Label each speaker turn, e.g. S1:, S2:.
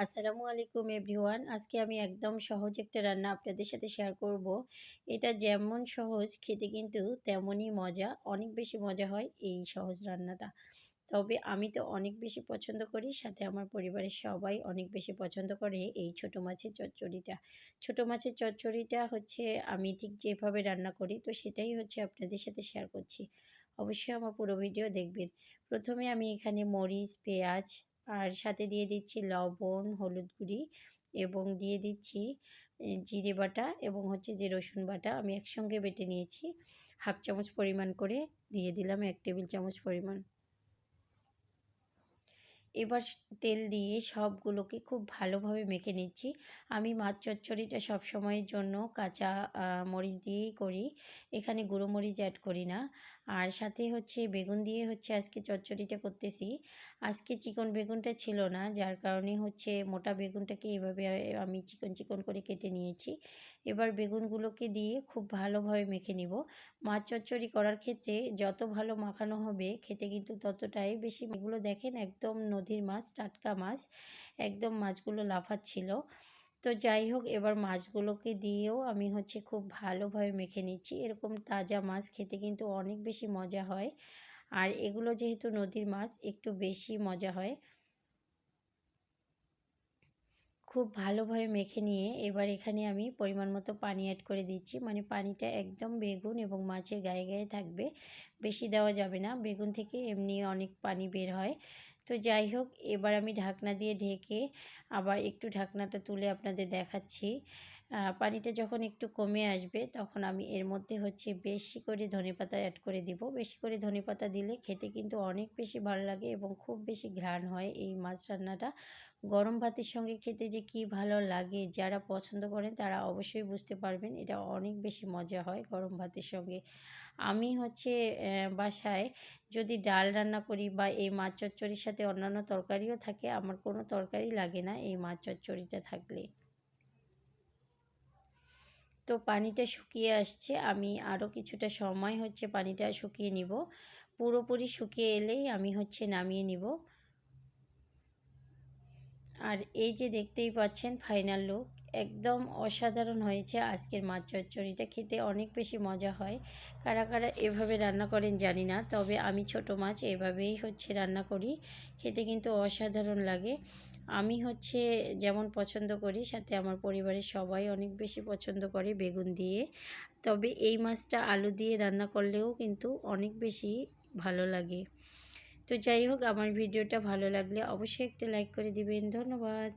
S1: আসসালামু আলাইকুম এভরিওয়ান। আজকে আমি একদম সহজ একটা রান্না আপনাদের সাথে শেয়ার করব। এটা যেমন সহজ খেতে কিন্তু তেমনই মজা। অনেক বেশি মজা হয় এই সহজ রান্নাটা। তবে আমি তো অনেক বেশি পছন্দ করি, সাথে আমার পরিবারের সবাই অনেক বেশি পছন্দ করে এই ছোটো মাছের চচ্চড়িটা। ছোটো মাছের চচ্চড়িটা হচ্ছে আমি ঠিক যেভাবে রান্না করি তো সেটাই হচ্ছে আপনাদের সাথে শেয়ার করছি। অবশ্যই আমার পুরো ভিডিও দেখবেন। প্রথমে আমি এখানে মরিচ, পেঁয়াজ আর সাথে দিয়ে দিচ্ছি লবণ, হলুদ গুঁড়ি এবং দিয়ে দিচ্ছি জিরে বাটা এবং হচ্ছে যে রসুন বাটা আমি একসঙ্গে বেটে নিয়েছি। হাফ চামচ পরিমাণ করে দিয়ে দিলাম 1 টেবিল চামচ পরিমাণ। এবার তেল দিয়ে সবগুলোকে খুব ভালোভাবে মেখে নিচ্ছি। আমি মাছ চচ্চড়িটা সবসময়ের জন্য কাঁচা মরিচ দিয়েই করি। এখানে গুঁড়ো মরিচ অ্যাড করি না। আর সাথে হচ্ছে বেগুন দিয়ে হচ্ছে আজকে চচ্চড়িটা করতেছি। আজকে চিকন বেগুনটা ছিল না, যার কারণে হচ্ছে মোটা বেগুনটাকে এভাবে আমি চিকন চিকন করে কেটে নিয়েছি। এবার বেগুনগুলোকে দিয়ে খুব ভালোভাবে মেখে নিব। মাছ চচ্চড়ি করার ক্ষেত্রে যত ভালো মাখানো হবে খেতে কিন্তু ততটাই বেশি। এগুলো দেখেন একদম নদীর মাছ, টাটকা মাছ, একদম মাছগুলো লাফাচ্ছিল। তো যাই হোক, এবার মাছগুলোকে দিয়েও আমি হচ্ছে খুব ভালোভাবে মেখে নিচ্ছি। এরকম তাজা মাছ খেতে কিন্তু অনেক বেশি মজা হয়। আর এগুলো যেহেতু নদীর মাছ একটু বেশি মজা হয়। খুব ভালোভাবে মেখে নিয়ে এবার এখানে আমি পরিমাণ মতো পানি অ্যাড করে দিচ্ছি। মানে পানিটা একদম বেগুন এবং মাছের গায়ে গায়ে থাকবে, বেশি দেওয়া যাবে না। বেগুন থেকে এমনি অনেক পানি বের হয়। তো যাই হোক, এবার আমি ঢাকনা দিয়ে ঢেকে আবার একটু ঢাকনাটা তুলে আপনাদের দেখাচ্ছি। পানিটা যখন একটু কমে আসবে তখন আমি এর মধ্যে হচ্ছে বেশি করে ধনেপাতা অ্যাড করে দিব। বেশি করে ধনেপাতা দিলে খেতে কিন্তু অনেক বেশি ভালো লাগে এবং খুব বেশি ঘ্রাণ হয় এই মাছ রান্নাটা। গরম ভাতের সঙ্গে খেতে যে কী ভালো লাগে, যারা পছন্দ করেন তারা অবশ্যই বুঝতে পারবেন। এটা অনেক বেশি মজা হয় গরম ভাতের সঙ্গে। আমি হচ্ছে বাসায় যদি ডাল রান্না করি বা এই মাছ চচ্চড়ির সাথে অন্যান্য তরকারিও থাকে, আমার কোনো তরকারি লাগে না এই মাছ চচ্চড়িটা থাকলে। তো পানিটা শুকিয়ে আসছে, আমি আরও কিছুটা সময় হচ্ছে পানিটা শুকিয়ে নিব। পুরোপুরি শুকিয়ে এলেই আমি হচ্ছে নামিয়ে নিব। আর এই যে দেখতেই পাচ্ছেন ফাইনাল লুক, একদম অসাধারণ হয়েছে আজকের মাছ চচ্চড়িটা। খেতে অনেক বেশি মজা হয়। কারা কারা এভাবে রান্না করেন জানি না, তবে আমি ছোট মাছ এভাবেই হচ্ছে রান্না করি। খেতে কিন্তু অসাধারণ লাগে। আমি হচ্ছে যেমন পছন্দ করি, সাথে আমার পরিবারের সবাই অনেক বেশি পছন্দ করে বেগুন দিয়ে। তবে এই মাছটা আলু দিয়ে রান্না করলেও কিন্তু অনেক বেশি ভালো লাগে। তো যাই হোক, আমার ভিডিওটা ভালো লাগলে অবশ্যই একটা লাইক করে দিবেন। ধন্যবাদ।